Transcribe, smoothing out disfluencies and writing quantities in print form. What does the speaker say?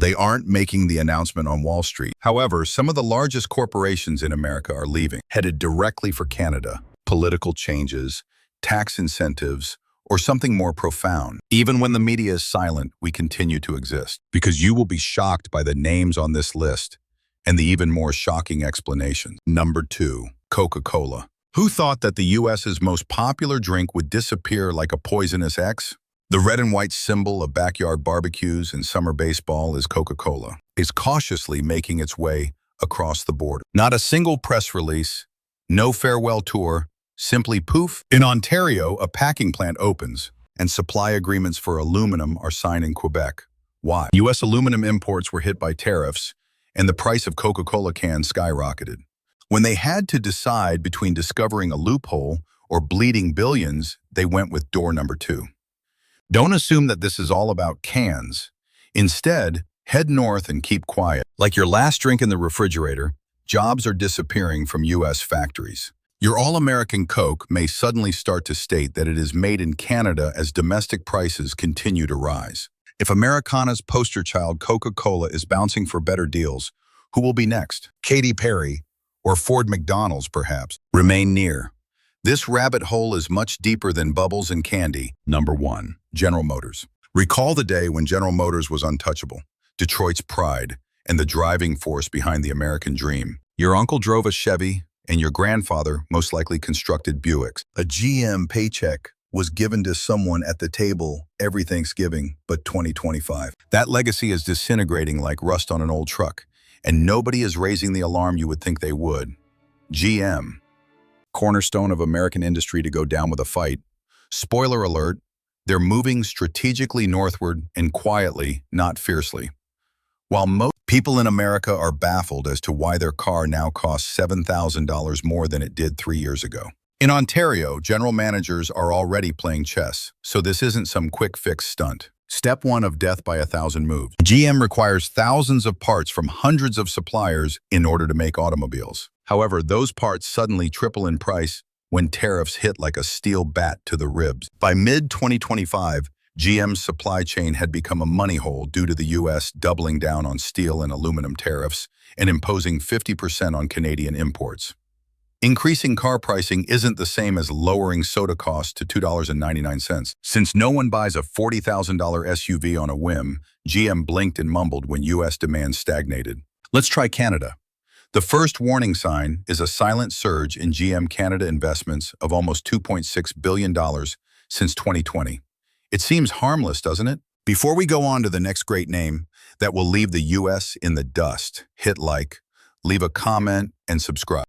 They aren't making the announcement on Wall Street. However, some of the largest corporations in America are leaving, headed directly for Canada. Political changes, tax incentives, or something more profound. Even when the media is silent, we continue to exist. Because you will be shocked by the names on this list and the even more shocking explanations. Number 2, Coca-Cola. Who thought that the US's most popular drink would disappear like a poisonous X? The red and white symbol of backyard barbecues and summer baseball is Coca-Cola, is cautiously making its way across the border. Not a single press release, no farewell tour, simply poof. In Ontario, a packing plant opens, and supply agreements for aluminum are signed in Quebec. Why? U.S. aluminum imports were hit by tariffs, and the price of Coca-Cola cans skyrocketed. When they had to decide between discovering a loophole or bleeding billions, they went with door number 2. Don't assume that this is all about cans. Instead, head north and keep quiet. Like your last drink in the refrigerator, jobs are disappearing from U.S. factories. Your all-American Coke may suddenly start to state that it is made in Canada as domestic prices continue to rise. If Americana's poster child Coca-Cola is bouncing for better deals, who will be next? Katy Perry or Ford McDonald's, perhaps? Remain near. This rabbit hole is much deeper than bubbles and candy. Number 1, General Motors. Recall the day when General Motors was untouchable, Detroit's pride, and the driving force behind the American dream. Your uncle drove a Chevy, and your grandfather most likely constructed Buicks. A GM paycheck was given to someone at the table every Thanksgiving, but 2025. That legacy is disintegrating like rust on an old truck, and nobody is raising the alarm you would think they would. GM. Cornerstone of American industry to go down with a fight. Spoiler alert, they're moving strategically northward and quietly, not fiercely. While most people in America are baffled as to why their car now costs $7,000 more than it did 3 years ago. In Ontario, general managers are already playing chess, so this isn't some quick fix stunt. Step 1 of death by 1,000 moves. GM requires thousands of parts from hundreds of suppliers in order to make automobiles. However, those parts suddenly triple in price when tariffs hit like a steel bat to the ribs. By mid-2025, GM's supply chain had become a money hole due to the U.S. doubling down on steel and aluminum tariffs and imposing 50% on Canadian imports. Increasing car pricing isn't the same as lowering soda costs to $2.99. Since no one buys a $40,000 SUV on a whim, GM blinked and mumbled when U.S. demand stagnated. Let's try Canada. The first warning sign is a silent surge in GM Canada investments of almost $2.6 billion since 2020. It seems harmless, doesn't it? Before we go on to the next great name that will leave the U.S. in the dust, hit like, leave a comment, and subscribe.